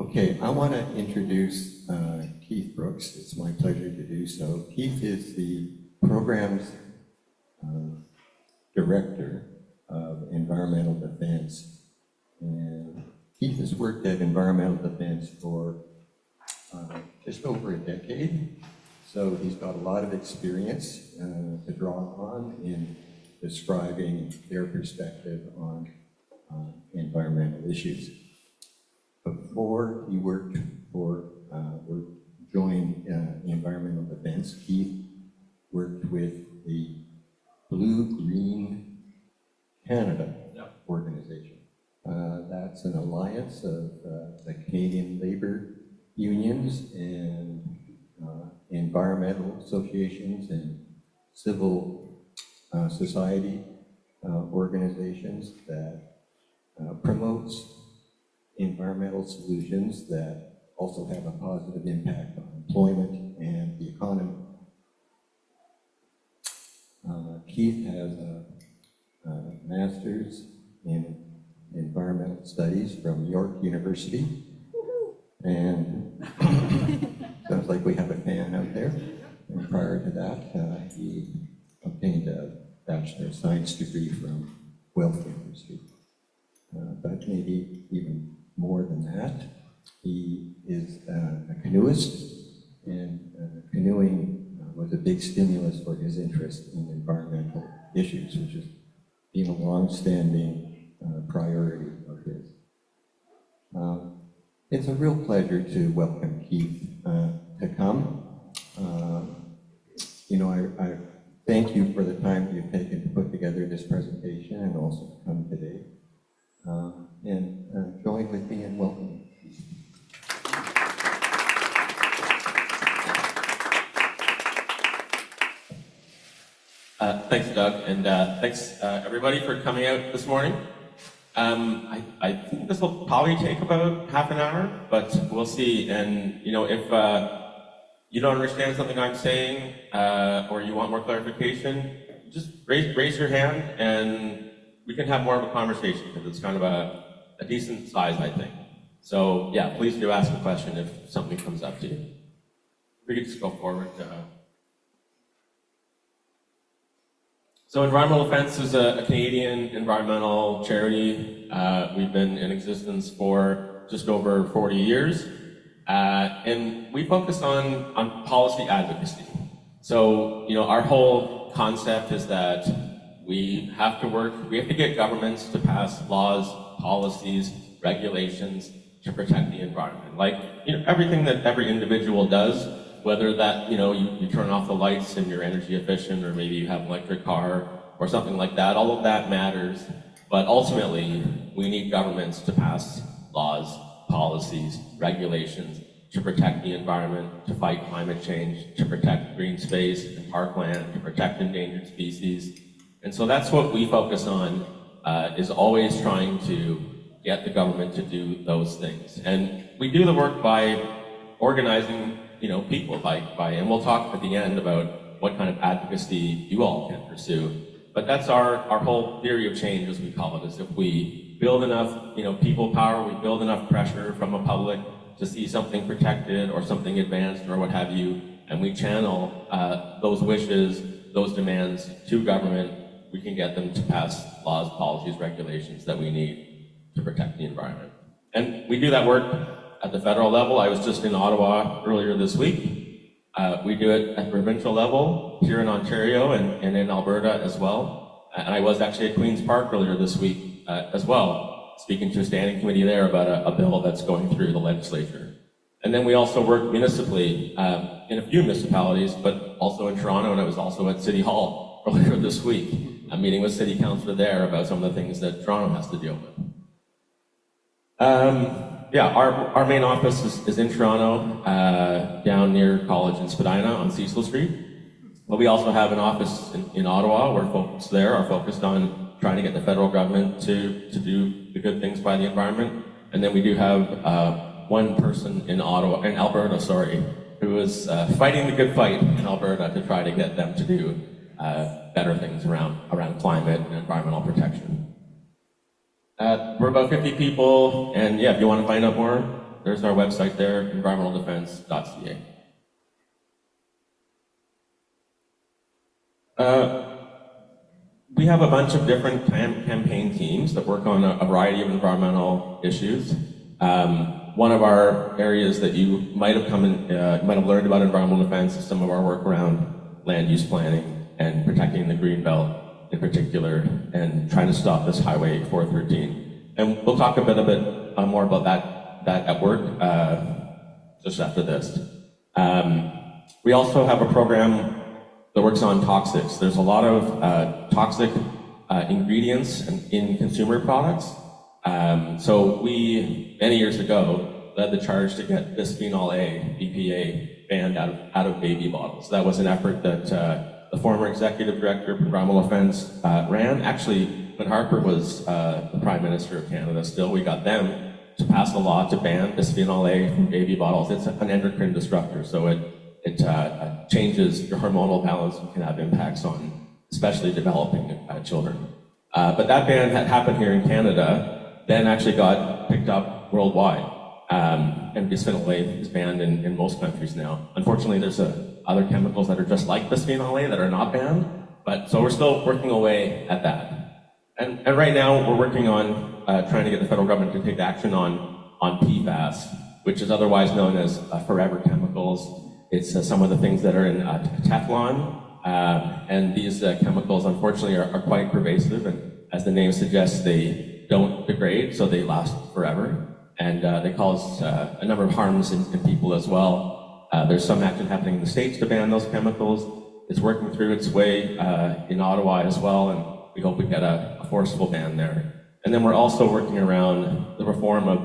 Okay, I want to introduce Keith Brooks. It's my pleasure to do so. Keith is the program's director of environmental defense. And Keith has worked at environmental defense for just over a decade. So he's got a lot of experience to draw on in describing their perspective on environmental issues. Before he worked for, or joined environmental defense, Keith worked with the Blue Green Canada organization. That's an alliance of the Canadian labor unions and environmental associations and civil society organizations that promotes environmental solutions that also have a positive impact on employment and the economy. Keith has a master's in environmental studies from York University, and sounds like we have a fan out there. And prior to that, he obtained a Bachelor of Science degree from Guelph University. But maybe even more than that, he is a canoeist, and canoeing was a big stimulus for his interest in environmental issues, which has been a long-standing priority of his. It's a real pleasure to welcome Keith to come. I thank you for the time you've taken to put together this presentation and also to come today. And join with me in welcoming. Thanks, Doug, and thanks everybody for coming out this morning. I think this will probably take about half an hour, but we'll see. And if you don't understand something I'm saying or you want more clarification, just raise your hand and we can have more of a conversation because it's kind of a decent size, I think. So yeah, please do ask a question if something comes up to you. We could just go forward. So Environmental Defense is a Canadian environmental charity. We've been in existence for just over 40 years. And we focus on policy advocacy. So, our whole concept is that we have to get governments to pass laws, policies, regulations to protect the environment. Like, everything that every individual does, whether that, you turn off the lights and you're energy efficient, or maybe you have an electric car or something like that, all of that matters. But ultimately, we need governments to pass laws, policies, regulations to protect the environment, to fight climate change, to protect green space and parkland, to protect endangered species. And so that's what we focus on, is always trying to get the government to do those things. And we do the work by organizing, people, and we'll talk at the end about what kind of advocacy you all can pursue. But that's our whole theory of change, as we call it, is if we build enough, people power, we build enough pressure from the public to see something protected or something advanced or what have you, and we channel those wishes, those demands to government, we can get them to pass laws, policies, regulations that we need to protect the environment. And we do that work at the federal level. I was just in Ottawa earlier this week. We do it at the provincial level here in Ontario and in Alberta as well. And I was actually at Queen's Park earlier this week as well, speaking to a standing committee there about a bill that's going through the legislature. And then we also work municipally in a few municipalities, but also in Toronto, and I was also at City Hall earlier this week. I'm meeting with City Councillor there about some of the things that Toronto has to deal with. Our main office is in Toronto, down near College in Spadina on Cecil Street. But we also have an office in Ottawa where folks there are focused on trying to get the federal government to do the good things by the environment. And then we do have one person in Alberta, who is fighting the good fight in Alberta to try to get them to do better things around climate and environmental protection. We're about 50 people, and if you want to find out more, there's our website there, environmentaldefense.ca. We have a bunch of different campaign teams that work on a variety of environmental issues. One of our areas that you might have learned about environmental defense is some of our work around land use planning and protecting the green belt in particular, and trying to stop this Highway 413. And we'll talk a bit more about that at work just after this. We also have a program that works on toxics. There's a lot of toxic ingredients in consumer products. So we, many years ago, led the charge to get bisphenol A, BPA, banned out of baby bottles. That was an effort that the former executive director of environmental defense ran. Actually, when Harper was the Prime Minister of Canada still, we got them to pass a law to ban bisphenol A from baby bottles. It's an endocrine disruptor, so it changes your hormonal balance and can have impacts on especially developing children. But that ban had happened here in Canada, then actually got picked up worldwide. And bisphenol A is banned in most countries now. Unfortunately, there's other chemicals that are just like bisphenol A that are not banned, but so we're still working away at that. And right now, we're working on trying to get the federal government to take action on PFAS, which is otherwise known as forever chemicals. It's some of the things that are in Teflon, and these chemicals, unfortunately, are quite pervasive, and as the name suggests, they don't degrade, so they last forever, and they cause a number of harms in people as well. There's some action happening in the States to ban those chemicals. It's working through its way in Ottawa as well, and we hope we get a forceful ban there. And then we're also working around the reform of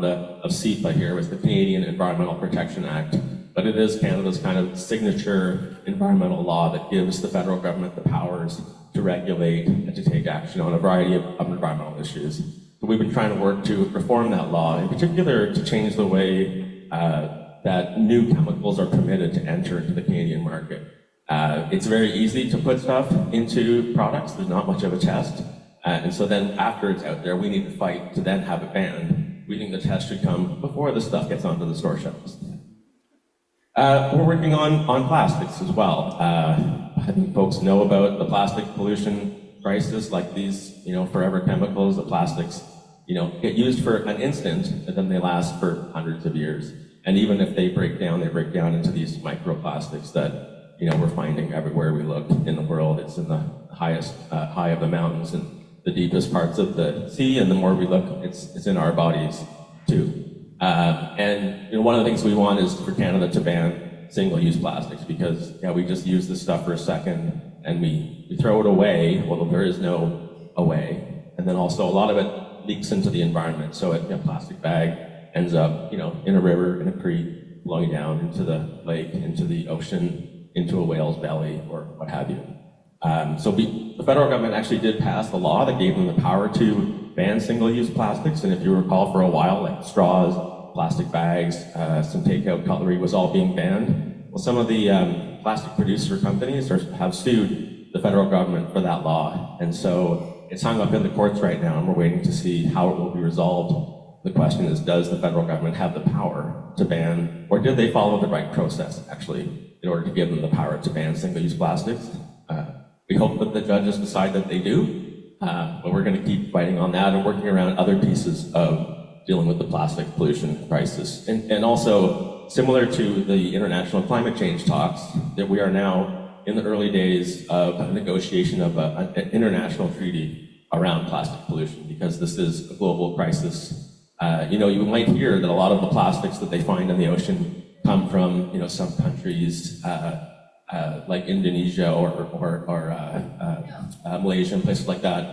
CEPA here with the Canadian Environmental Protection Act. But it is Canada's kind of signature environmental law that gives the federal government the powers to regulate and to take action on a variety of environmental issues. So we've been trying to work to reform that law, in particular to change the way that new chemicals are permitted to enter into the Canadian market. It's very easy to put stuff into products. There's not much of a test. And so then after it's out there, we need to fight to then have it banned. We think the test should come before the stuff gets onto the store shelves. We're working on plastics as well. I think folks know about the plastic pollution crisis, like these, forever chemicals. The plastics, get used for an instant, and then they last for hundreds of years. And even if they break down into these microplastics that, we're finding everywhere we look in the world. It's in the highest high of the mountains and the deepest parts of the sea, and the more we look, it's in our bodies too. And one of the things we want is for Canada to ban single-use plastics, because we just use this stuff for a second and we throw it away. Well, there is no away, and then also a lot of it leaks into the environment. So a plastic bag ends up, in a river, in a creek, flowing down into the lake, into the ocean, into a whale's belly, or what have you. The federal government actually did pass the law that gave them the power to ban single-use plastics, and if you recall, for a while, like straws, plastic bags, some takeout cutlery was all being banned. Well, some of the plastic producer companies have sued the federal government for that law, and so it's hung up in the courts right now, and we're waiting to see how it will be resolved. The question is, does the federal government have the power to ban, or did they follow the right process, actually, in order to give them the power to ban single-use plastics? We hope that the judges decide that they do, but we're going to keep fighting on that and working around other pieces of dealing with the plastic pollution crisis. And also, similar to the international climate change talks, that we are now in the early days of a negotiation of an international treaty around plastic pollution, because this is a global crisis. You might hear that a lot of the plastics that they find in the ocean come from, some countries like Indonesia or Malaysia and places like that.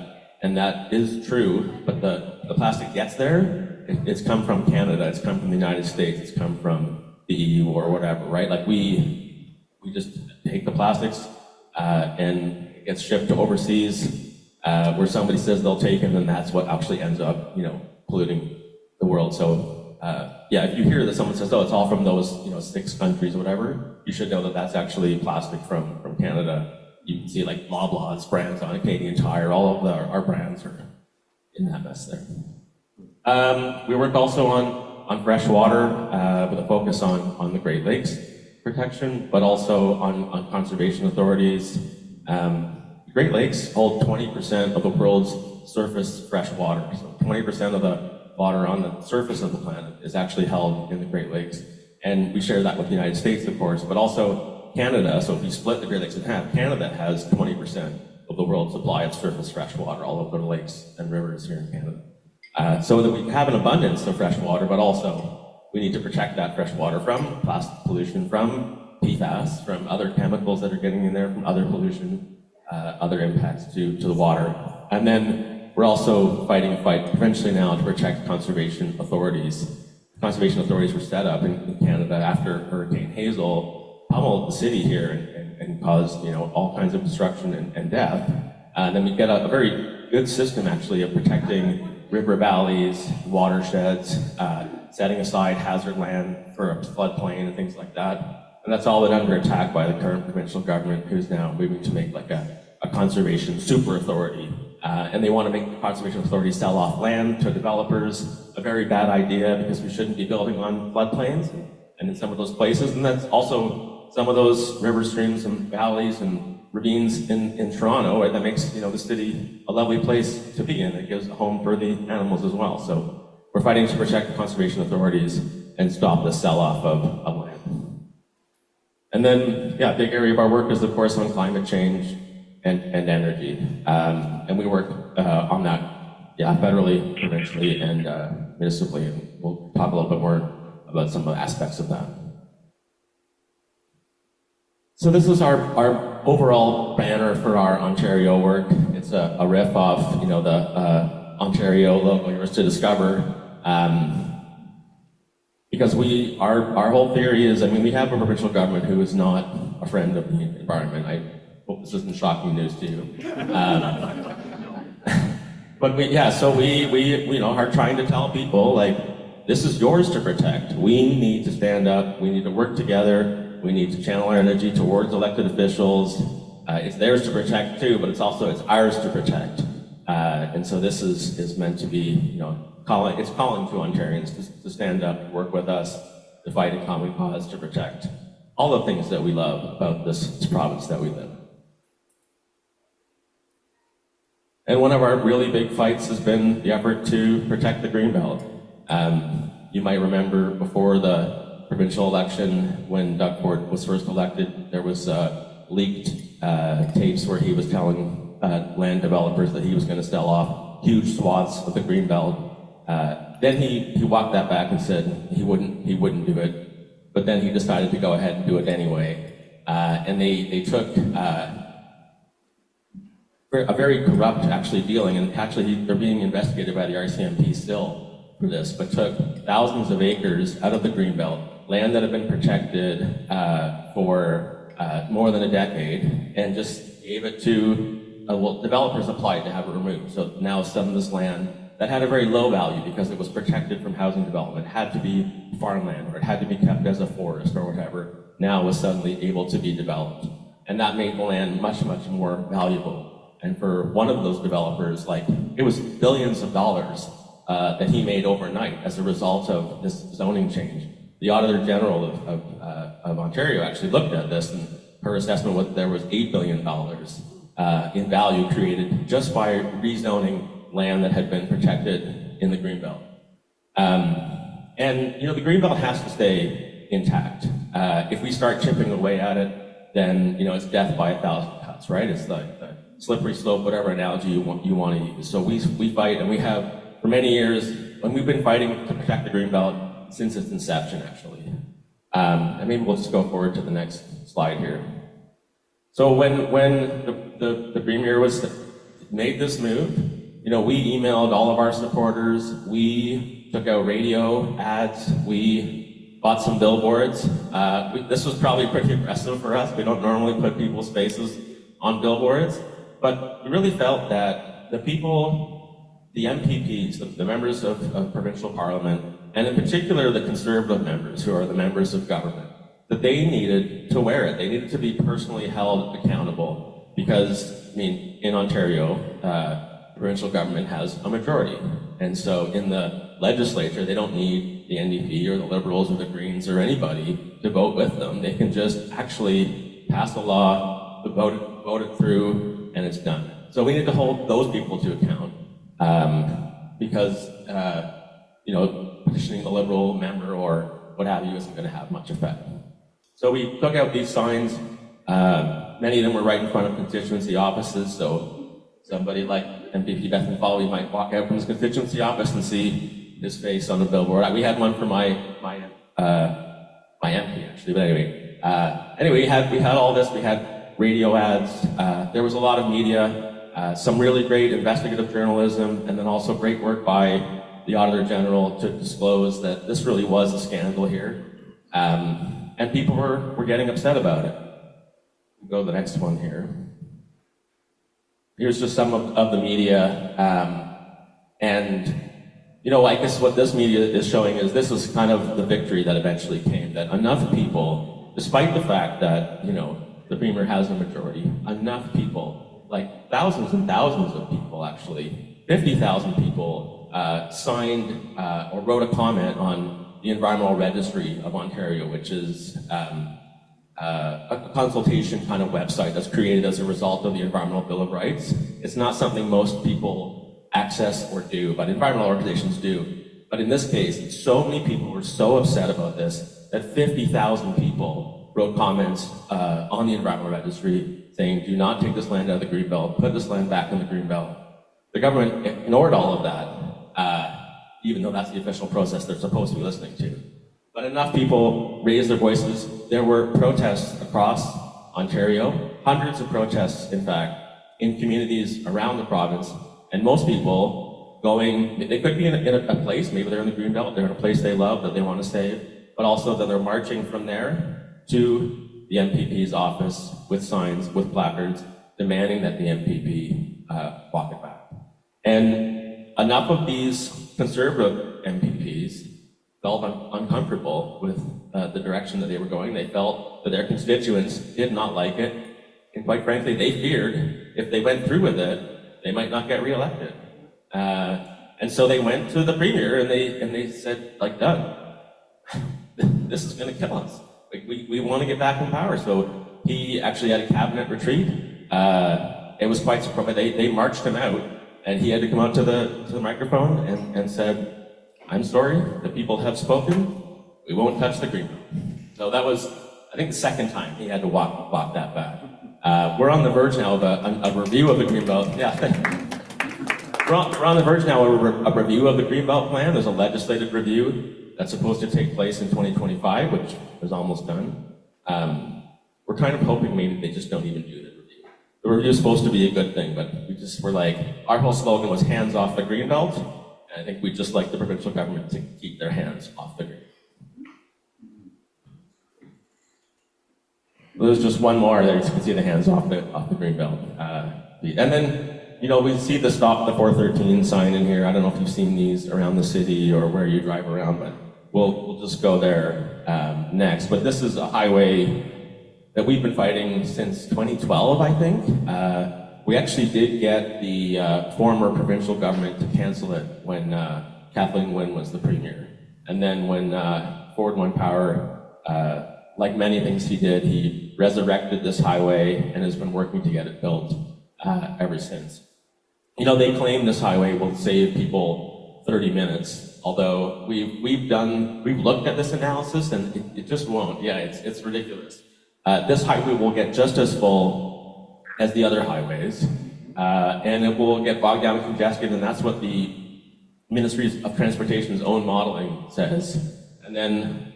And that is true, but the plastic gets there. It's come from Canada, it's come from the United States, it's come from the EU or whatever, right? Like we just take the plastics and it gets shipped to overseas where somebody says they'll take it, and then that's what actually ends up, polluting the world. So if you hear that someone says, oh, it's all from those, 6 countries or whatever, you should know that that's actually plastic from Canada. You can see like Loblaws brands on a Canadian Tire, all of our brands are in that mess there. We work also on fresh water with a focus on the Great Lakes protection, but also on conservation authorities. The Great Lakes hold 20% of the world's surface fresh water. So 20% of the water on the surface of the planet is actually held in the Great Lakes. And we share that with the United States, of course, but also Canada. So if you split the Great Lakes in half, Canada has 20% of the world's supply of surface fresh water, all of the lakes and rivers here in Canada. So that we have an abundance of fresh water, but also we need to protect that fresh water from plastic pollution, from PFAS, from other chemicals that are getting in there, from other pollution, other impacts to the water. And then we're also fighting a fight provincially now to protect conservation authorities. Conservation authorities were set up in Canada after Hurricane Hazel pummeled the city here and caused all kinds of destruction and death. Then we get a very good system actually of protecting river valleys, watersheds, setting aside hazard land for a floodplain and things like that. And that's all been under attack by the current provincial government, who's now moving to make like a conservation super authority. And they want to make the conservation authority sell off land to developers. A very bad idea, because we shouldn't be building on floodplains and in some of those places. And that's also some of those river streams and valleys and ravines in Toronto, right, that makes the city a lovely place to be in. It gives a home for the animals as well. So we're fighting to protect the conservation authorities and stop the sell-off of land. And then, a big area of our work is, of course, on climate change and energy. And we work on that, federally, provincially, and municipally. And we'll talk a little bit more about some of the aspects of that. So this is our overall banner for our Ontario work. It's a riff off, the Ontario logo, Yours to Discover. Because our whole theory is, we have a provincial government who is not a friend of the environment. I hope this isn't shocking news to you. But we are trying to tell people, this is yours to protect. We need to stand up. We need to work together. We need to channel our energy towards elected officials. It's theirs to protect too, but it's ours to protect. And so this is meant to be, calling to Ontarians to stand up, to work with us, to fight a common cause, to protect all the things that we love about this province that we live in. And one of our really big fights has been the effort to protect the Greenbelt. You might remember before the provincial election, when Doug Ford was first elected, there was leaked tapes where he was telling land developers that he was going to sell off huge swaths of the Greenbelt. Then he walked that back and said he wouldn't do it, but then he decided to go ahead and do it anyway. And they took a very corrupt dealing, and they're being investigated by the RCMP still for this, but took thousands of acres out of the Greenbelt, land that had been protected for more than a decade, and just gave it to, developers applied to have it removed. So now some of this land that had a very low value because it was protected from housing development, had to be farmland, or it had to be kept as a forest or whatever, now was suddenly able to be developed. And that made the land much, much more valuable. And for one of those developers, it was billions of dollars that he made overnight as a result of this zoning change. The Auditor General of Ontario actually looked at this, and her assessment was that there was $8 billion in value created just by rezoning land that had been protected in the Greenbelt. And the Greenbelt has to stay intact. If we start chipping away at it, then it's death by 1,000 cuts, right? It's like the slippery slope, whatever analogy you want to use. So we fight, and we have for many years, and we've been fighting to protect the Greenbelt since its inception, actually. And maybe we'll just go forward to the next slide here. So when the Premier made this move, we emailed all of our supporters, we took out radio ads, we bought some billboards. This was probably pretty aggressive for us. We don't normally put people's faces on billboards, but we really felt that the people, the MPPs, the members of provincial parliament, and in particular the Conservative members, who are the members of government, that they needed to wear it. They needed to be personally held accountable because, in Ontario, provincial government has a majority. And so in the legislature, they don't need the NDP or the Liberals or the Greens or anybody to vote with them. They can just actually pass a law, vote it through, and it's done. So we need to hold those people to account because petitioning the Liberal member or what have you isn't going to have much effect. So we took out these signs. Many of them were right in front of constituency offices, so somebody like MPP Bethany Foley might walk out from his constituency office and see his face on the billboard. We had one for my MP actually, but anyway, we had all this. We had radio ads. There was a lot of media, some really great investigative journalism, and then also great work by the Auditor General to disclose that this really was a scandal here, and people were getting upset about it. We'll go to the next one here. Here's just some of the media, and I guess what this media is showing is this is kind of the victory that eventually came, that enough people, despite the fact that, the Premier has a majority, enough people, like thousands and thousands of people actually, 50,000 people signed or wrote a comment on the Environmental Registry of Ontario, which is a consultation kind of website that's created as a result of the Environmental Bill of Rights. It's not something most people access or do, but environmental organizations do. But in this case, so many people were so upset about this that 50,000 people wrote comments on the Environmental Registry saying, do not take this land out of the Greenbelt, put this land back in the Greenbelt. The government ignored all of that, even though that's the official process they're supposed to be listening to. But enough people raised their voices. There were protests across Ontario, hundreds of protests, in fact, in communities around the province, and most people they could be in a place, maybe they're in the Greenbelt, they're in a place they love that they want to save, but also that they're marching from there to the MPP's office with signs, with placards, demanding that the MPP walk it back. And enough of these Conservative MPPs felt uncomfortable with the direction that they were going. They felt that their constituents did not like it. And quite frankly, they feared if they went through with it, they might not get reelected. And so they went to the Premier and they said, like, Doug, this is going to kill us. We want to get back in power. So he actually had a cabinet retreat. It was quite surprising. They marched him out, and he had to come out to the microphone and said, I'm sorry, the people have spoken. We won't touch the Greenbelt. So that was, I think, the second time he had to walk that back. We're on the verge now of a review of the Greenbelt. Yeah. We're on the verge now of a review of the Greenbelt plan. There's a legislative review that's supposed to take place in 2025, which is almost done. We're kind of hoping maybe they just don't even do the review. The review is supposed to be a good thing, but we're like, our whole slogan was hands off the Greenbelt, and I think we'd just like the provincial government to keep their hands off the Greenbelt. There's just one more there, you can see the hands off the Greenbelt. And then, we see the Stop the 413 sign in here. I don't know if you've seen these around the city or where you drive around, but we'll just go there next. But this is a highway that we've been fighting since 2012, I think. We actually did get the former provincial government to cancel it when Kathleen Wynne was the Premier. And then when Ford won power, like many things he did, he resurrected this highway and has been working to get it built ever since. They claim this highway will save people 30 minutes, although we've looked at this analysis and it just won't. Yeah, it's ridiculous. This highway will get just as full as the other highways, and it will get bogged down and congested, and that's what the Ministry of Transportation's own modeling says. And then,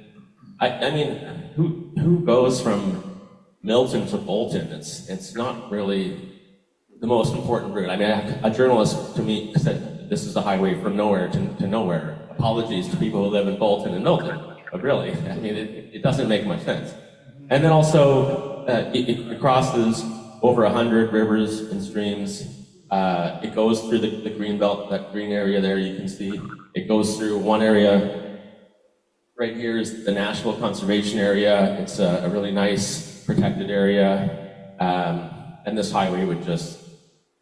I mean, who goes from Milton to Bolton? It's not really the most important route. I mean, a journalist to me said this is the highway from nowhere to nowhere. Apologies to people who live in Bolton and Milton, but really, I mean, it doesn't make much sense. And then also, it crosses over 100 rivers and streams. It goes through the Greenbelt, that green area there you can see. It goes through one area. Right here is the National Conservation Area. It's a really nice protected area. And this highway would just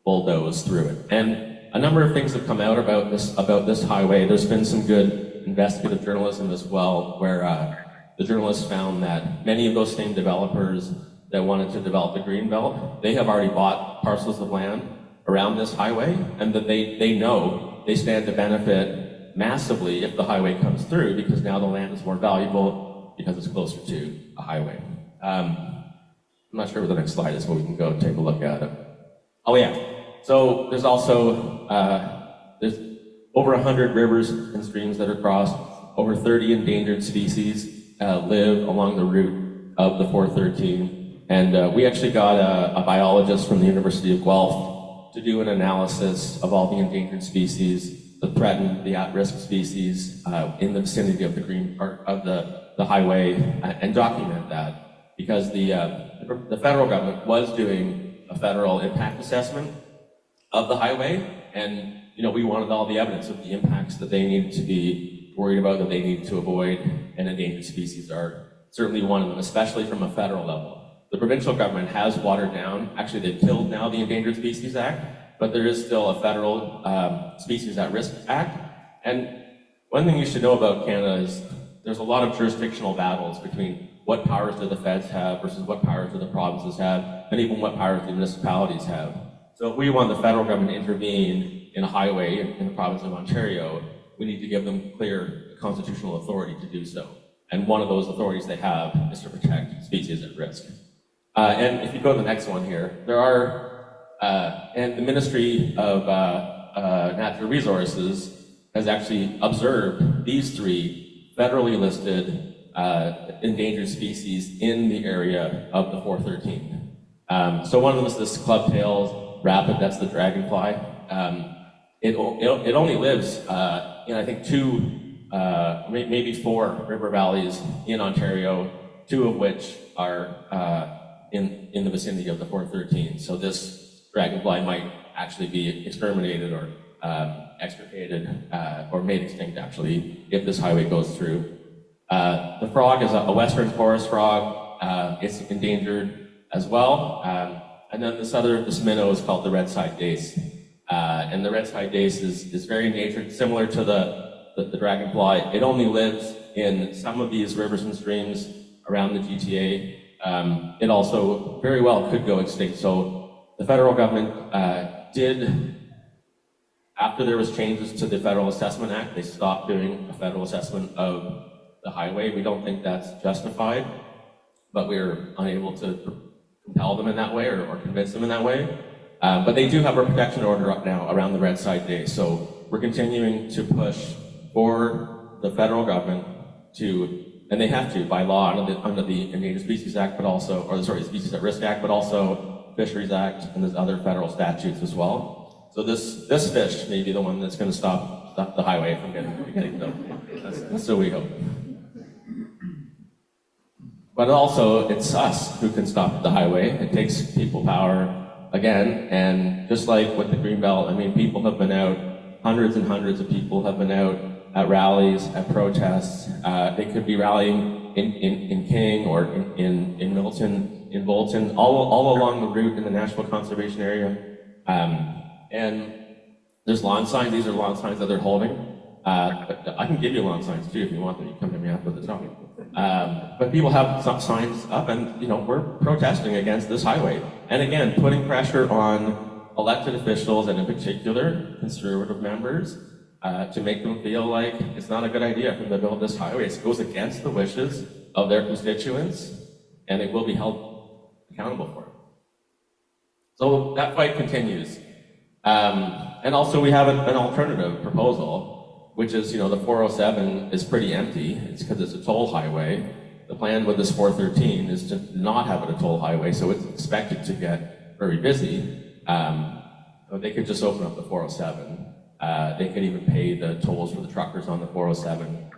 bulldoze through it. And a number of things have come out about this highway. There's been some good investigative journalism as well, where the journalists found that many of those same developers that wanted to develop the Greenbelt, they have already bought parcels of land around this highway, and that they know they stand to benefit massively if the highway comes through, because now the land is more valuable because it's closer to a highway. I'm not sure what the next slide is, but we can go take a look at it. Oh yeah, so there's also, there's over 100 rivers and streams that are crossed. Over 30 endangered species live along the route of the 413. And we actually got a biologist from the University of Guelph to do an analysis of all the endangered species, the threatened, the at-risk species in the vicinity of the green part of the highway, and document that. Because the federal government was doing a federal impact assessment of the highway, and we wanted all the evidence of the impacts that they needed to be worried about, that they needed to avoid, and endangered species are certainly one of them, especially from a federal level. The provincial government has watered down, actually they've killed now the Endangered Species Act, but there is still a federal Species at Risk Act. And one thing you should know about Canada is there's a lot of jurisdictional battles between what powers do the feds have versus what powers do the provinces have, and even what powers the municipalities have. So if we want the federal government to intervene in a highway in the province of Ontario, we need to give them clear constitutional authority to do so. And one of those authorities they have is to protect species at risk. And if you go to the next one here, there are, and the Ministry of Natural Resources has actually observed these 3 federally listed endangered species in the area of the 413. So one of them is this clubtail rapid, that's the dragonfly. It only lives in, I think, 2, maybe 4 river valleys in Ontario, 2 of which are in the vicinity of the 413. So this dragonfly might actually be exterminated or extirpated or made extinct, actually, if this highway goes through. The frog is a western forest frog. It's endangered as well. And then this minnow is called the red-side dace. And the red-side dace is very endangered, similar to the dragonfly. It only lives in some of these rivers and streams around the GTA. It also very well could go extinct. So the federal government did, after there was changes to the Federal Assessment Act, they stopped doing a federal assessment of the highway. We don't think that's justified, but we're unable to compel them in that way or convince them in that way. But they do have a protection order up now around the red-side dace. So we're continuing to push for the federal government to, and they have to by law under the Endangered Species Act, but also, Species at Risk Act, but also Fisheries Act, and there's other federal statutes as well. So this fish may be the one that's going to stop the highway from getting built. That's what we hope. But also, it's us who can stop the highway. It takes people power again, and just like with the Greenbelt, I mean, people have been out, hundreds and hundreds of people have been out at rallies, at protests. They could be rallying in King or in Milton, in Bolton, all along the route in the National Conservation Area. And there's lawn signs. These are lawn signs that they're holding. But I can give you lawn signs too if you want them. You come to me after the talk. But people have some signs up, and we're protesting against this highway. And again, putting pressure on elected officials, and in particular conservative members, to make them feel like it's not a good idea for them to build this highway. It goes against the wishes of their constituents, and they will be held accountable for it. So that fight continues. And also we have an alternative proposal, which is, the 407 is pretty empty. It's because it's a toll highway. The plan with this 413 is to not have it a toll highway, so it's expected to get very busy. They could just open up the 407. They could even pay the tolls for the truckers on the 407.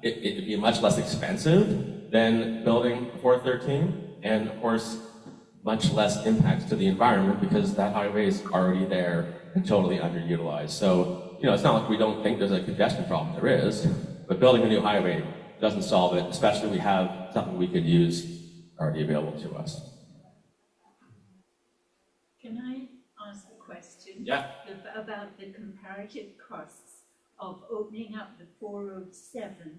It'd be much less expensive than building 413, and of course, much less impacts to the environment because that highway is already there and totally underutilized. So, it's not like we don't think there's a congestion problem. There is, but building a new highway doesn't solve it, especially we have something we could use already available to us. Can I ask a question? Yeah. About the comparative costs of opening up the 407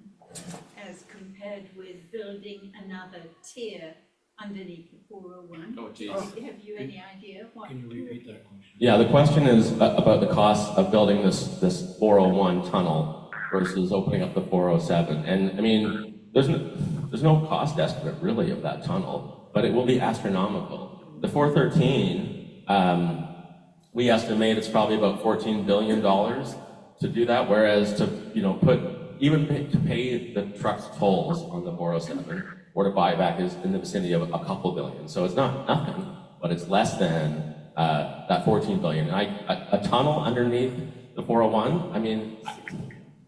as compared with building another tier underneath the 401? Oh, geez. Have you any idea what? Can you repeat that question? Yeah, the question is about the cost of building this 401 tunnel versus opening up the 407. And I mean, there's no cost estimate really of that tunnel, but it will be astronomical. The 413, we estimate it's probably about $14 billion to do that, whereas to to pay the truck's tolls on the 407 or to buy back is in the vicinity of a couple billion. So it's not nothing, but it's less than that 14 billion. A tunnel underneath the 401, I mean,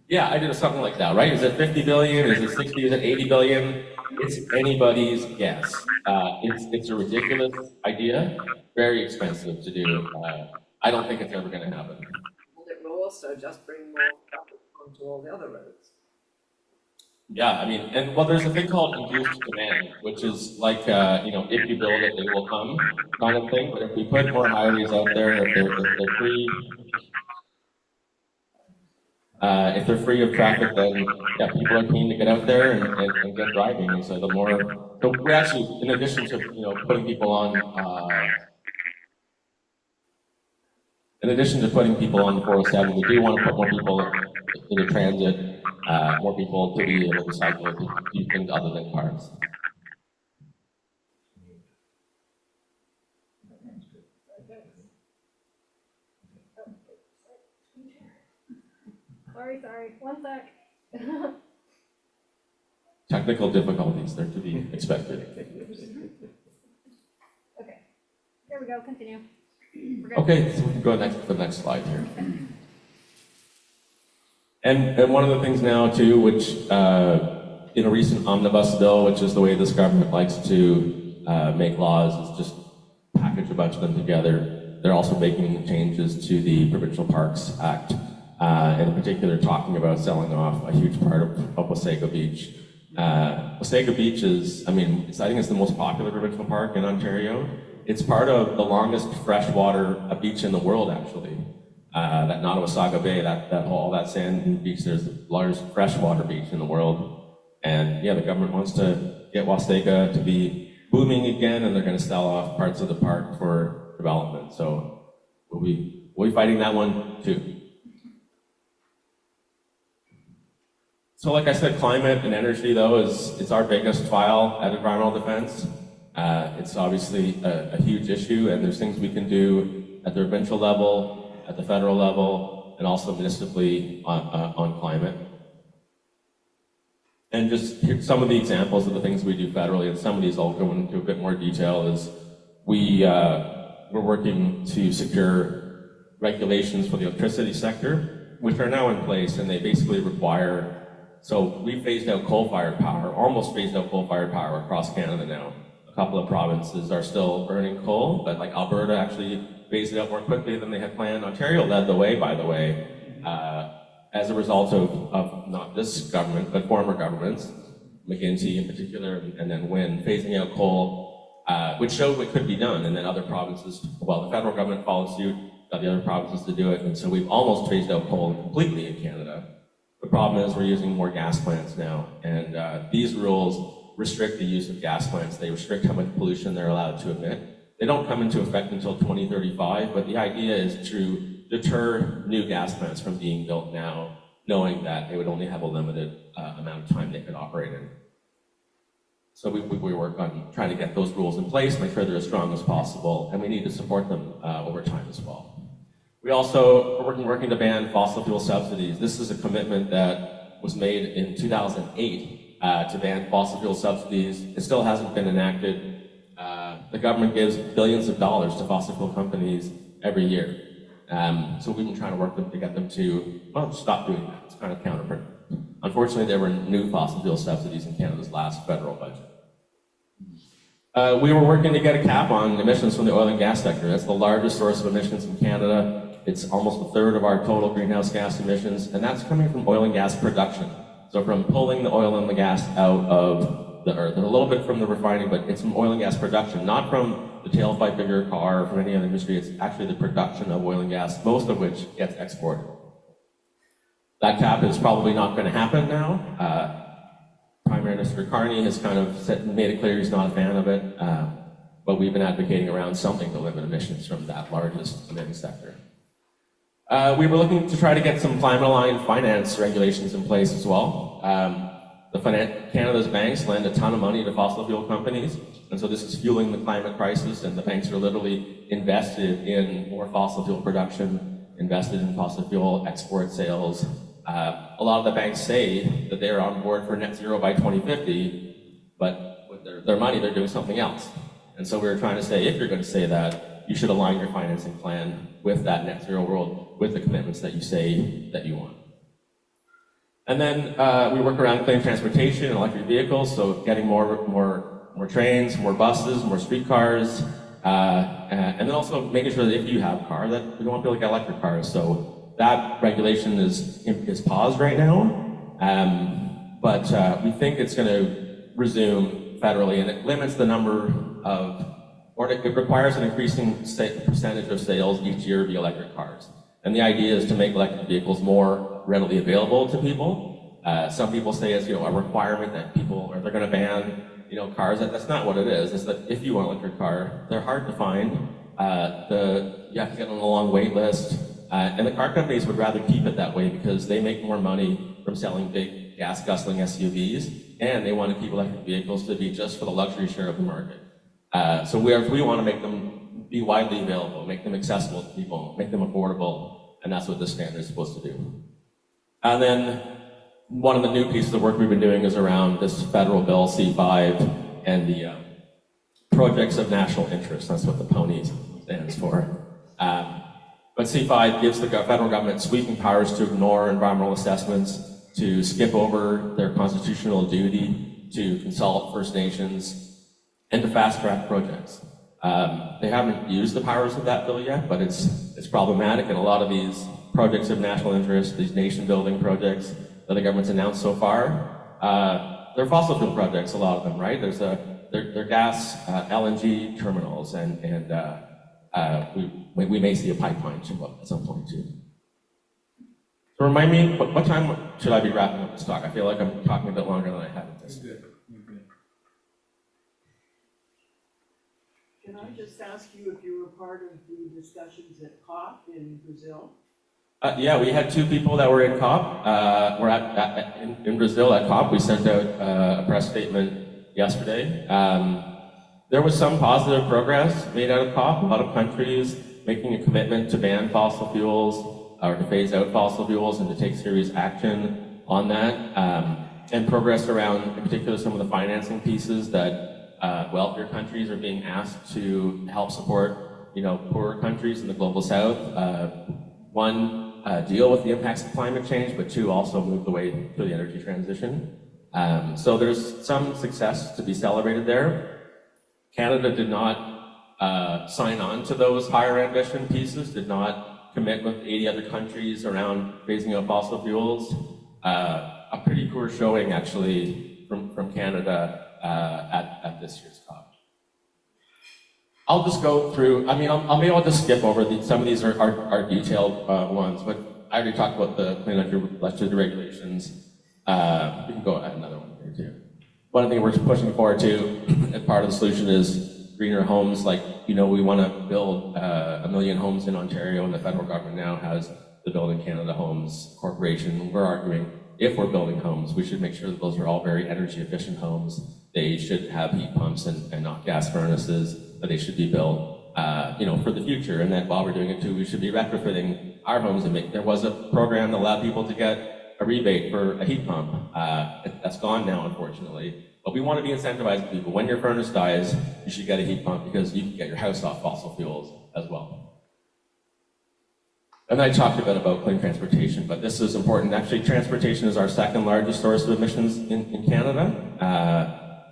yeah, I did something like that, right? Is it 50 billion? Is it 60? Is it 80 billion? It's anybody's guess. It's a ridiculous idea, very expensive to do. I don't think it's ever going to happen. Well, it will also just bring more traffic onto all the other roads. Yeah, I mean, and well, there's a thing called induced demand, which is like, if you build it, they will come kind of thing. But if we put more highways out there, if they're free, if they're free of traffic, then yeah, people are keen to get out there and get driving. And so so we actually, in addition to putting people on, the 407, we do want to put more people into transit, more people to be able to cycle, to do things other than cars. Sorry, one sec. Technical difficulties, they're to be expected. Okay, here we go, continue. Okay, so we can go to the next slide here. And one of the things now too, which in a recent omnibus bill, which is the way this government likes to make laws, is just package a bunch of them together. They're also making changes to the Provincial Parks Act, and in particular talking about selling off a huge part of Wasaga Beach. Wasaga Beach is, I think it's the most popular provincial park in Ontario. It's part of the longest freshwater beach in the world, actually. That Nottawasaga Bay, all that sand beach, there's the largest freshwater beach in the world. And yeah, the government wants to get Wasaga to be booming again, and they're going to sell off parts of the park for development. So we'll be fighting that one too. So like I said, climate and energy, though, it's our biggest file at Environmental Defense. It's obviously a huge issue, and there's things we can do at the provincial level, at the federal level, and also municipally on climate. And just here, some of the examples of the things we do federally, and some of these I'll go into a bit more detail, is we're working to secure regulations for the electricity sector, which are now in place, and they basically require. So we phased out coal-fired power, almost phased out coal-fired power across Canada now. A couple of provinces are still burning coal, but like Alberta actually phased it out more quickly than they had planned. Ontario led the way, by the way, as a result of not this government, but former governments, McGuinty in particular, and then Wynne, phasing out coal, which showed what could be done. And then other provinces, well, the federal government followed suit, got the other provinces to do it, and so we've almost phased out coal completely in Canada. The problem is we're using more gas plants now, and these rules restrict the use of gas plants. They restrict how much pollution they're allowed to emit. They don't come into effect until 2035, but the idea is to deter new gas plants from being built now, knowing that they would only have a limited amount of time they could operate in. So we work on trying to get those rules in place, make sure they're as strong as possible, and we need to support them over time as well. We also are working to ban fossil fuel subsidies. This is a commitment that was made in 2008 to ban fossil fuel subsidies. It still hasn't been enacted. The government gives billions of dollars to fossil fuel companies every year. So we've been trying to work to get them to, well, stop doing that. It's kind of counterproductive. Unfortunately, there were new fossil fuel subsidies in Canada's last federal budget. We were working to get a cap on emissions from the oil and gas sector. That's the largest source of emissions in Canada. It's almost a third of our total greenhouse gas emissions, and that's coming from oil and gas production. So from pulling the oil and the gas out of the earth, and a little bit from the refining, but it's from oil and gas production, not from the tailpipe of your car or from any other industry. It's actually the production of oil and gas, most of which gets exported. That cap is probably not going to happen now. Prime Minister Carney has kind of made it clear he's not a fan of it, but we've been advocating around something to limit emissions from that largest emitting sector. We were looking to try to get some climate-aligned finance regulations in place as well. Canada's banks lend a ton of money to fossil fuel companies, and so this is fueling the climate crisis, and the banks are literally invested in more fossil fuel production, invested in fossil fuel export sales. A lot of the banks say that they're on board for net zero by 2050, but with their money, they're doing something else. And so we were trying to say, if you're going to say that, you should align your financing plan with that net zero world, with the commitments that you say that you want. And then we work around clean transportation and electric vehicles, so getting more trains, more buses, more streetcars, and then also making sure that if you have a car, that we don't want people to get electric cars. So that regulation is paused right now, but we think it's going to resume federally, and it limits the number of, or it requires an increasing percentage of sales each year via electric cars. And the idea is to make electric vehicles more readily available to people. Some people say it's a requirement that people, or they're going to ban cars. That's not what it is. It's that if you want an electric car, they're hard to find. You have to get on a long wait list. And the car companies would rather keep it that way because they make more money from selling big gas-guzzling SUVs, and they want to keep electric vehicles to be just for the luxury share of the market. So we want to make them be widely available, make them accessible to people, make them affordable, and that's what this standard is supposed to do. And then one of the new pieces of work we've been doing is around this federal bill, C5, and the projects of national interest. That's what the PONY stands for. But C5 gives the federal government sweeping powers to ignore environmental assessments, to skip over their constitutional duty to consult First Nations, and to fast-track projects. They haven't used the powers of that bill yet, but it's problematic, and a lot of these projects of national interest, these nation-building projects that the government's announced so far, they're fossil fuel projects, a lot of them, right? They're gas, LNG terminals, and we may see a pipeline show up at some point too. So remind me, what time should I be wrapping up this talk? I feel like I'm talking a bit longer than I have anticipated. You're good. Can I just ask you if you were part of the discussions at COP in Brazil? Yeah, we had 2 people that were in COP. We're in Brazil at COP. We sent out a press statement yesterday. There was some positive progress made out of COP. A lot of countries making a commitment to ban fossil fuels or to phase out fossil fuels and to take serious action on that. And progress around, in particular, some of the financing pieces that wealthier countries are being asked to help support, poorer countries in the global south. One, deal with the impacts of climate change, but 2, also move the way to the energy transition. So there's some success to be celebrated there. Canada did not sign on to those higher ambition pieces, did not commit with 80 other countries around phasing out fossil fuels. A pretty poor showing, actually, from Canada at this year's COP. I'll just go through, I'll just skip over some of these are detailed ones, but I already talked about the clean electricity regulations. We can go add another one here too. One thing we're pushing forward to, as part of the solution, is greener homes. We want to build 1 million homes in Ontario, and the federal government now has the Building Canada Homes Corporation. We're arguing, if we're building homes, we should make sure that those are all very energy efficient homes. They should have heat pumps and not gas furnaces, that they should be built, for the future. And that while we're doing it too, we should be retrofitting our homes. There was a program that allowed people to get a rebate for a heat pump. That's gone now, unfortunately. But we want to be incentivizing people. When your furnace dies, you should get a heat pump because you can get your house off fossil fuels as well. And then I talked a bit about clean transportation, but this is important. Actually, transportation is our second largest source of emissions in Canada.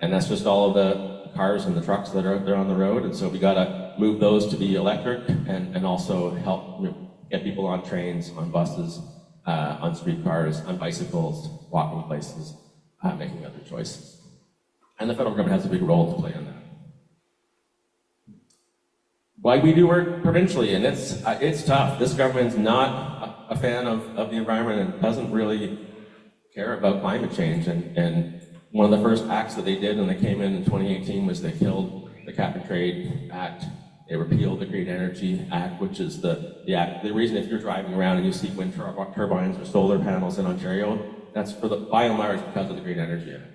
And that's just all of the cars and the trucks that are out there on the road. And so we got to move those to be electric and also help get people on trains, on buses, on streetcars, on bicycles, walking places, making other choices. And the federal government has a big role to play in that. why we do work provincially, and it's tough. This government's not a fan of the environment and doesn't really care about climate change. And one of the first acts that they did when they came in 2018 was they killed the Cap and Trade Act. They repealed the Green Energy Act, which is the act. The reason if you're driving around and you see wind turbines or solar panels in Ontario, that's by and large because of the Green Energy Act.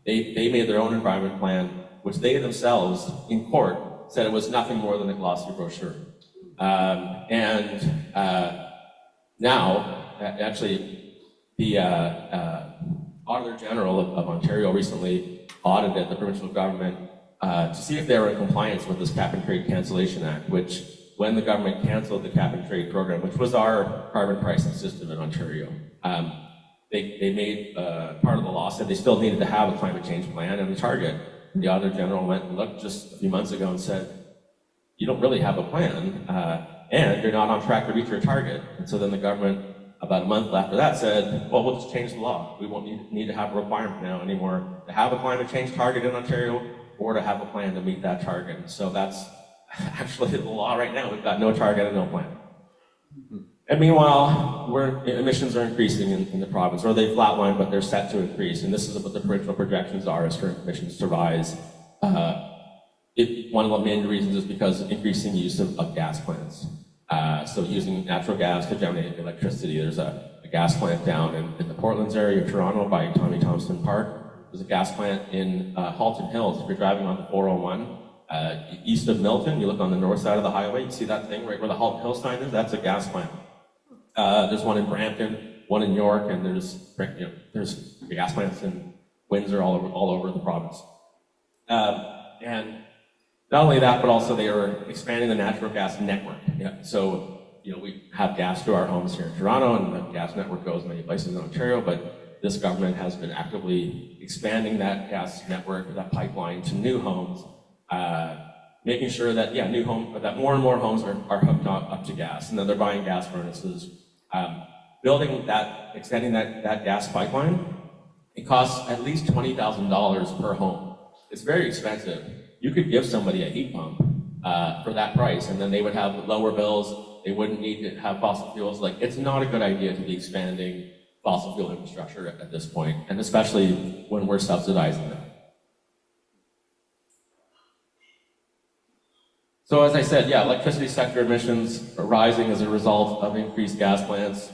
They made their own environment plan, which they themselves in court said it was nothing more than a glossy brochure. Now, actually, the Auditor General of Ontario recently audited the provincial government to see if they were in compliance with this Cap and Trade Cancellation Act, which when the government canceled the Cap and Trade program, which was our carbon pricing system in Ontario, they made part of the law said they still needed to have a climate change plan and a target. The Auditor General went and looked just a few months ago and said, you don't really have a plan, and you're not on track to reach your target. And so then the government, about a month after that, said, well, we'll just change the law. We won't need to have a requirement now anymore to have a climate change target in Ontario or to have a plan to meet that target. And so that's actually the law right now. We've got no target and no plan. And meanwhile, emissions are increasing in the province, or they flatline, but they're set to increase. And this is what the provincial projections are, is for emissions to rise. One of the main reasons is because of increasing use of gas plants. So using natural gas to generate electricity. There's a gas plant down in the Portlands area of Toronto by Tommy Thompson Park. There's a gas plant in Halton Hills. If you're driving on the 401, east of Milton, you look on the north side of the highway, you see that thing right where the Halton Hills sign is? That's a gas plant. There's one in Brampton, one in York, and there's gas plants in Windsor all over the province. And not only that, but also they are expanding the natural gas network. Yeah. So, we have gas to our homes here in Toronto, and the gas network goes many places in Ontario, but this government has been actively expanding that gas network, that pipeline to new homes, making sure that, that more and more homes are hooked up to gas, and then they're buying gas furnaces. Extending that gas pipeline, it costs at least $20,000 per home. It's very expensive. You could give somebody a heat pump for that price, and then they would have lower bills. They wouldn't need to have fossil fuels. It's not a good idea to be expanding fossil fuel infrastructure at this point, and especially when we're subsidizing them. So as I said, electricity sector emissions are rising as a result of increased gas plants.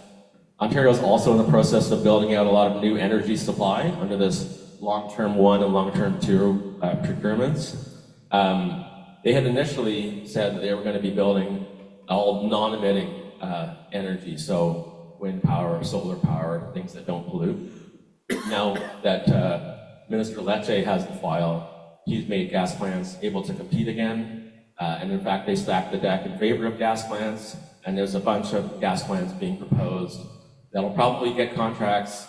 Ontario is also in the process of building out a lot of new energy supply under this long-term 1 and long-term 2 procurements. They had initially said that they were going to be building all non-emitting energy, so wind power, solar power, things that don't pollute. Now that Minister Lecce has the file, he's made gas plants able to compete again. And in fact, they stacked the deck in favor of gas plants, and there's a bunch of gas plants being proposed that'll probably get contracts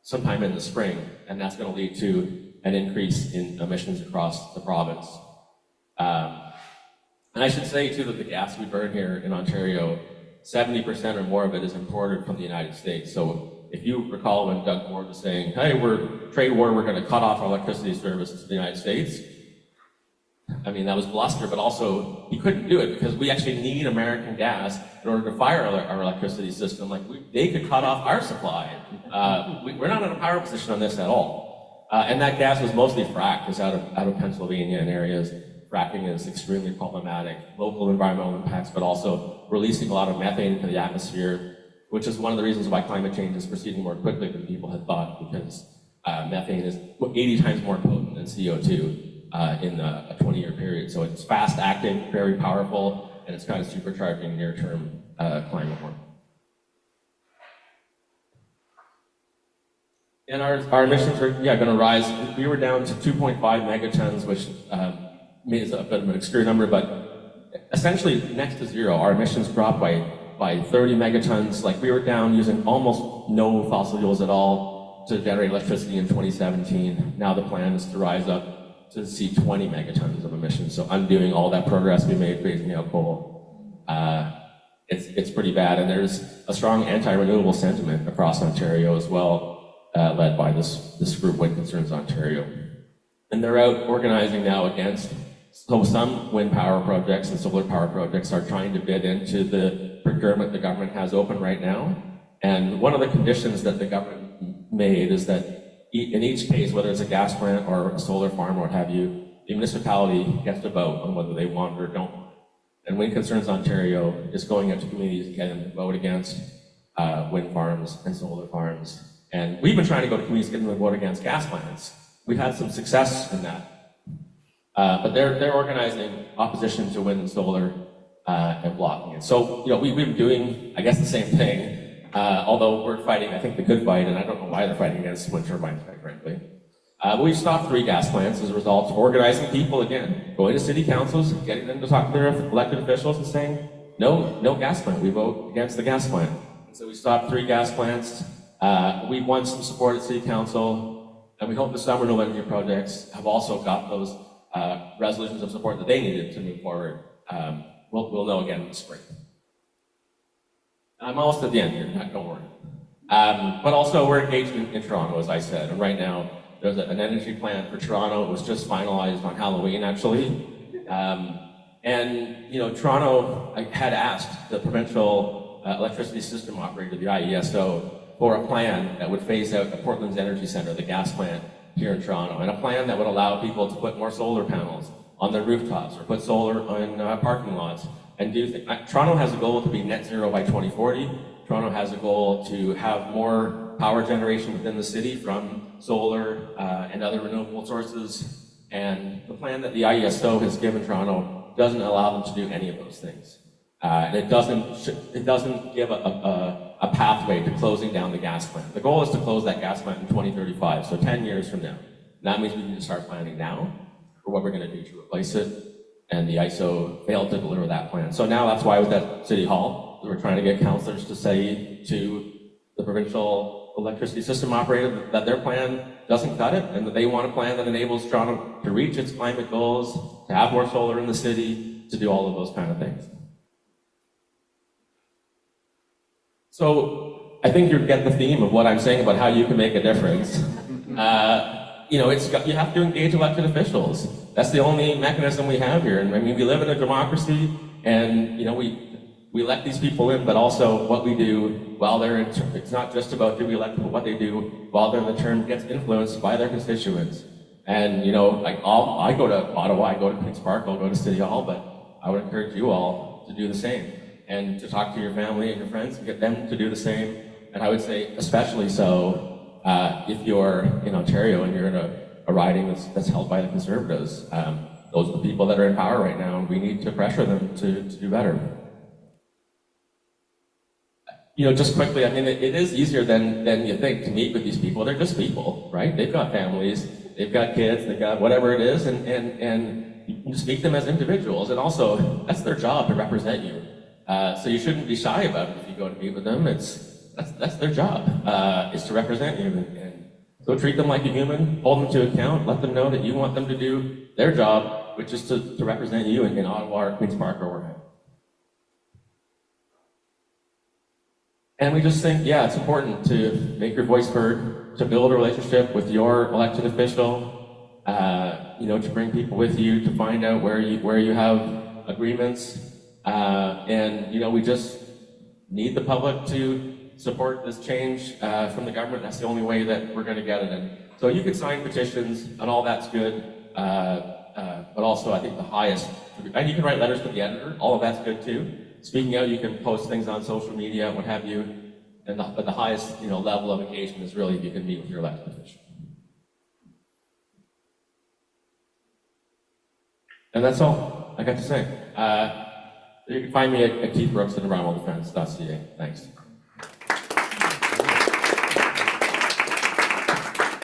sometime in the spring, and that's going to lead to an increase in emissions across the province. And I should say, too, that the gas we burn here in Ontario, 70% or more of it is imported from the United States. So if you recall when Doug Ford was saying, hey, trade war, we're going to cut off our electricity services to the United States, I mean, that was bluster, but also he couldn't do it because we actually need American gas in order to fire our electricity system. They could cut off our supply. We're not in a power position on this at all. And that gas was mostly fracked. It's out of Pennsylvania and areas. Fracking is extremely problematic, local environmental impacts, but also releasing a lot of methane into the atmosphere, which is one of the reasons why climate change is proceeding more quickly than people had thought, because methane is 80 times more potent than CO2. In a 20-year period. So it's fast acting, very powerful, and it's kind of supercharging near-term climate warming. And our emissions are going to rise. We were down to 2.5 megatons, which is a bit of an obscure number, but essentially next to zero. Our emissions dropped by 30 megatons. We were down using almost no fossil fuels at all to generate electricity in 2017. Now the plan is to rise up to see 20 megatons of emissions. So undoing all that progress we made phasing out coal. It's pretty bad, and there's a strong anti-renewable sentiment across Ontario as well, led by this group, Wind Concerns Ontario. And they're out organizing now against So some wind power projects and solar power projects are trying to bid into the procurement the government has open right now. And one of the conditions that the government made is that in each case, whether it's a gas plant or a solar farm or what have you, the municipality gets to vote on whether they want it or don't. And Wind Concerns Ontario is going out to communities to get them to vote against wind farms and solar farms. And we've been trying to go to communities to get them to vote against gas plants. We've had some success in that. But they're organizing opposition to wind and solar and blocking it. So, we've been doing, I guess, the same thing. Although we're fighting, I think, the good fight, and I don't know why they're fighting against wind turbines, quite frankly. We've stopped 3 gas plants as a result of organizing people, again, going to city councils, getting them to talk to their elected officials and saying, no gas plant, we vote against the gas plant. And so we stopped 3 gas plants. We won some support at city council, and we hope the some renewable energy projects have also got those resolutions of support that they needed to move forward. We'll know again in the spring. I'm almost at the end here, don't worry. But also, we're engaged in Toronto, as I said, and right now there's an energy plan for Toronto. It was just finalized on Halloween, actually. Toronto had asked the provincial electricity system operator, the IESO, for a plan that would phase out the Portland's Energy Centre, the gas plant here in Toronto, and a plan that would allow people to put more solar panels on their rooftops or put solar on parking lots and do things. Toronto has a goal to be net zero by 2040. Toronto has a goal to have more power generation within the city from solar and other renewable sources. And the plan that the IESO has given Toronto doesn't allow them to do any of those things. And it doesn't give a pathway to closing down the gas plant. The goal is to close that gas plant in 2035, so 10 years from now. And that means we need to start planning now for what we're going to do to replace it. And the ISO failed to deliver that plan. So now that's why I was at City Hall. We were trying to get councillors to say to the provincial electricity system operator that their plan doesn't cut it, and that they want a plan that enables Toronto to reach its climate goals, to have more solar in the city, to do all of those kind of things. So I think you get the theme of what I'm saying about how you can make a difference. You have to engage elected officials. That's the only mechanism we have here. And I mean, we live in a democracy, and we elect these people in, but also what we do while they're in term. It's not just about do we elect them, but what they do while they're in the term gets influenced by their constituents. And I go to Ottawa, I go to Queen's Park, I'll go to City Hall, but I would encourage you all to do the same and to talk to your family and your friends and get them to do the same. And I would say especially so if you're in Ontario and you're in a riding that's held by the Conservatives. Those are the people that are in power right now, and we need to pressure them to do better. Just quickly, I mean, it is easier than you think to meet with these people. They're just people, right? They've got families, they've got kids, they've got whatever it is, and you speak to them as individuals, and also, that's their job to represent you. So you shouldn't be shy about it if you go to meet with them. That's their job, is to represent you. And so treat them like a human, hold them to account, let them know that you want them to do their job, which is to represent you in Ottawa or Queen's Park or wherever. And we just think, it's important to make your voice heard, to build a relationship with your elected official, to bring people with you, to find out where you have agreements. We just need the public to support this change from the government. That's the only way that we're going to get it. And so you can sign petitions, and all that's good. But also, I think the highest, and you can write letters to the editor. All of that's good too. Speaking out, you can post things on social media, what have you. But the highest, level of engagement is really if you can meet with your elected official. And that's all I got to say. You can find me at keithbrooks@environmentaldefense.ca. Thanks.